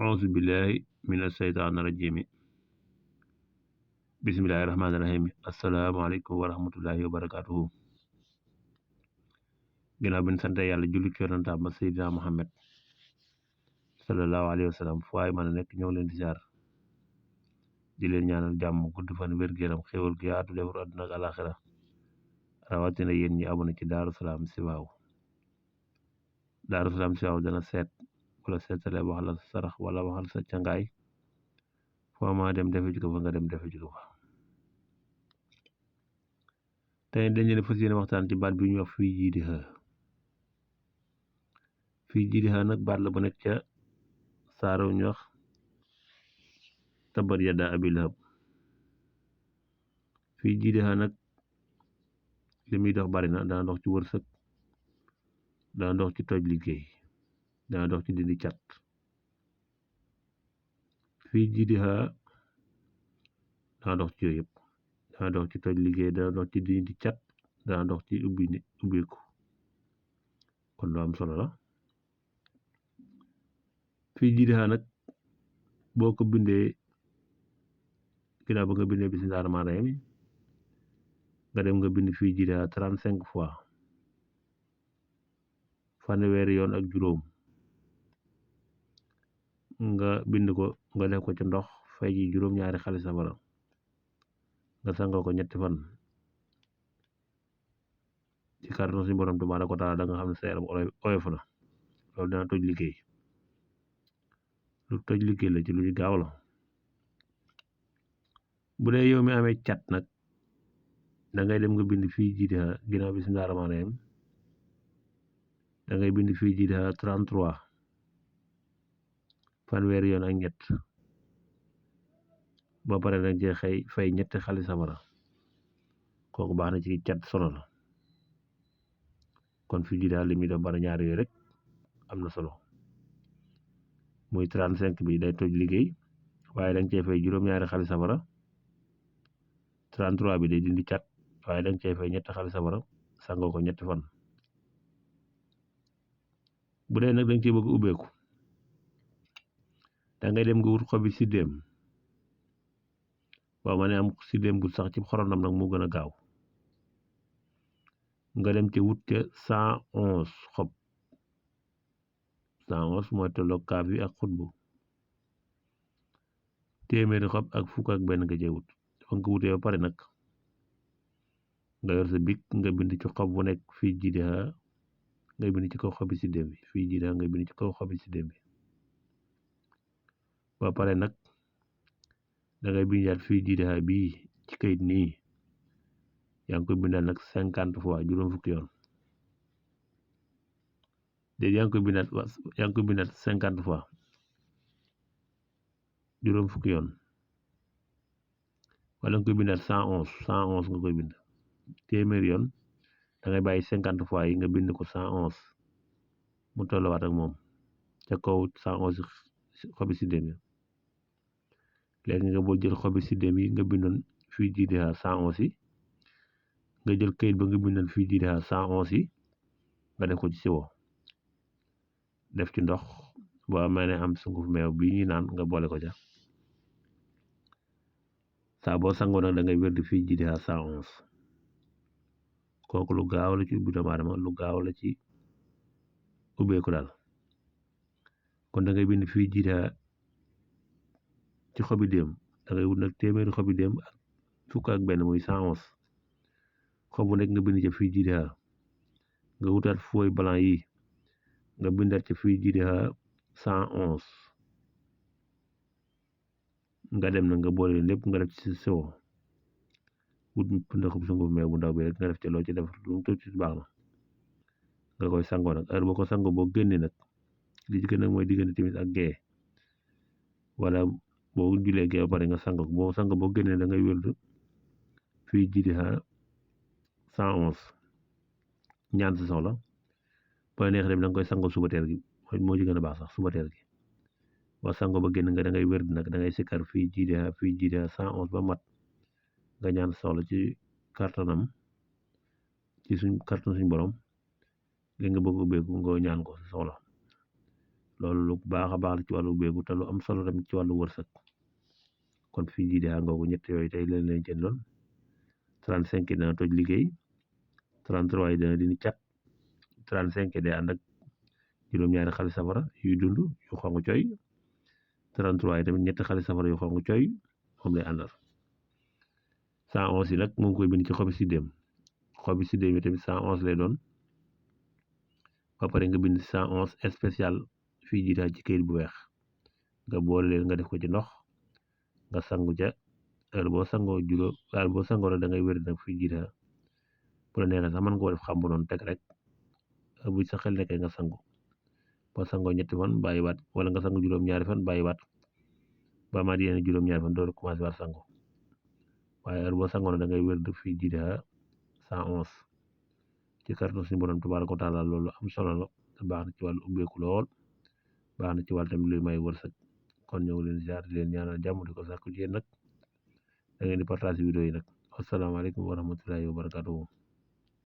auzu billahi mina sheytaani rajimi bismillahi rahmaani rahim asalaamaaleykum wa rahmatullahi wa barakatuhu ginnaaw bi ñu sante yàlla julli ci yonantaam ba Seydina Muhammad sallallahu alayhi wa sallam fu waay mën a nekk ñoo leen di ziar di leen ñaanal jàmm gudd fan wér-gu-yaram xéwal gu yaatu defar àdduna ak alaxira rawatina yéen ñi abonné ci Daaru Salaam Chifaou. Daaru Salaam Chifaou dana seet wala seetale wax la sarax wala waxal sa cangaay foo ma dem defe ji ko fa nga dem defe ji ko fa. tey dañ leen fas yéene waxtaan ci baat bi ñuy wax fii jiidiha. fii jiidiha nag baat la bu nekk ca saaro ñu wax tabbat yadaa abii lahab. fii jiidiha nag li muy dox bari na, dana dox ci wërsëg, dana dox ci toj liggéey, dana dox ci dindi cat. fii jiidiha dana dox ci yooyu yëpp, dana dox ci toj liggéey, dana dox ci dindi cat, dana dox ci ubbiku kon lu am solo la. fii jiidiha nag boo ko bindee ginnaaw ba nga bindee bismillaahi rahmaani rahiim nga dem nga bind fii jiidiha 35 fois, fanweeri yoon ak juróom nga bind ko nga def ko ci ndox fay ji juróom-ñaari xali safara nga sangoo ko ñetti fan. ci kàttanu suñu borom tabaaraka wa taala da nga xam ne sa yaram oyof na. loolu dana toj liggéey, lu toj liggéey la ci lu gaaw la. bu dee yow mi amee cat nag da ngay dem nga bind fii jiidiha ginnaaw bismillaahi rahmaani rahiim da ngay bind fii jiidiha 33 fanweeri yoon ak ñett ba pare nag cee fay ñetti xali safara kooku baax na ci cat solo la. kon fii jiidiha li muy def bari ñaar yooyu rek am na solo. muy 35 bi day toj liggéey waaye da nga cee fay juróom-ñaari xali safara. 33 bi day dindi cat waaye da nga cee fay ñetti xali safara sangoo ko ñetti fan. bu dee nag da nga cee bëgg ubbeeku da ngay dem nga wut xobi siddéem. waaw ma ne am siddéem bu sax ci xorondam nag moo gën a gaaw. nga dem ca wut ca 111 xob. 111 mooy tolloog kaaf yi ak xutbu. téeméeri xob ak fukk ak benn nga cee wut. dafa nga ko wutee ba pare nag nga yor sa bik nga bind ci xob bu nekk fii jiidiha nga bind ci kaw xobi siddéem bi fii jiidiha nga bind ci kaw xobi siddéem bi. ba pare nag da ngay bindaat fii jiidiha bii ci kayit nii yaa ngi koy bindaat nag 50 fois juróom fukki yoon. déedéet yaa ngi koy bindaat 50 fois juróom fukki yoon wala nga koy bindaat 111 nga koy bind téeméer yoon. da ngay bàyyi 50 fois yi nga bind ko 111 mu tolluwaat ak moom ca kaw 111 xobi siddéem yi. léegi nga boo jël xobi siddéem yi nga bindoon fii jiidiha 111 yi nga jël kayit ba nga bindoon fii jiidiha 111 yi nga def ko ci siwo def ci ndox boo amee ne am sunguf meew bii ñuy naan nga boole ko ca. saa boo sangoo nag da ngay wér di fii jiidiha 111 kooku lu gaaw la ci ubbi doomu aadama, lu gaaw la ci ubbeeku daal. kon da ngay bind fii jiidiha ci xobi déem da ngay wut nag téeméeri xobi déem ak fukk ak benn muy 111 xob bu nekk nga bind ca fii jiidiha nga wutaat fooy blanc yi nga bindaat ca fii jiidiha 111 nga dem na nga boole lépp nga def ci siwo wut ndoxum sunguf meew bu ndaw bi rek nga def ca loo ci def lu mu tuuti baax na nga koy sangoo nag heure boo ko sangoo boo génnee nag li ci gën nag mooy diggante timis ak gee wala boo julee gee ba pare nga sangoo boo sangoo boo génnee da ngay wérdu fii jiidiha 111 ñaan sa soxla boo neex dem da nga koy sangoo suba teel gi moo ci gën a baax sax suba teel gi. boo sangoo ba génn nga da ngay wérd nag da ngay sikkar fii jiidiha 111 ba mat nga ñaan soxla ci kartanam ci suñ kartan suñ borom li nga bëgg ubbeeku nga ñaan ko soxla loolu lu baax a baax la ci wàllu ubbeeku te lu am solo tamit ci wàllu wërsëg kon fii jii daa ngoogu ñett yooyu tey leen jëndoon 35 yi dana toj liggéey 33 yi dana dindi cat 35 yi day ànd ak juróom-ñaari xali safara yuy dund yu xonq coy 33 yi tamit ñetti xali safara yu xonq coy moom lay àndal 111 yi nag mu ngi koy bind ci xobi siddéem yi tamit 111 lay doon ba pare nga bind 111 spécial fii jiitaa ci kayit bu weex nga boole leen nga def ko ci ndox nga sangu ca heure boo sangoo da ngay wér nag fii jiitaa bu la neexee sax mën nga ko def xam bu noonu teg rek bu sa xel nekkee nga sangu boo sangoo ñetti fan bàyyiwaat wala nga sangu juróom-ñaari fan bàyyiwaat ba maat yenn juróom-ñaari fan door commencé waat sangu waaye heure boo sangoo da ngay wér def fii jiitaa 111 ci kartu suñu borom tabaaraka wa taala loolu am solo la te baax na ci wàllu ubbeeku lool baax na ci wàllu tamit luy may wërsëg kon ñëw leen ziar di leen ñaanal jàmm di ko sàkku ci yéen nag da ngeen di partage vidéo yi nag asalaamaaleykum wa rahmatullahi wa barakatuhu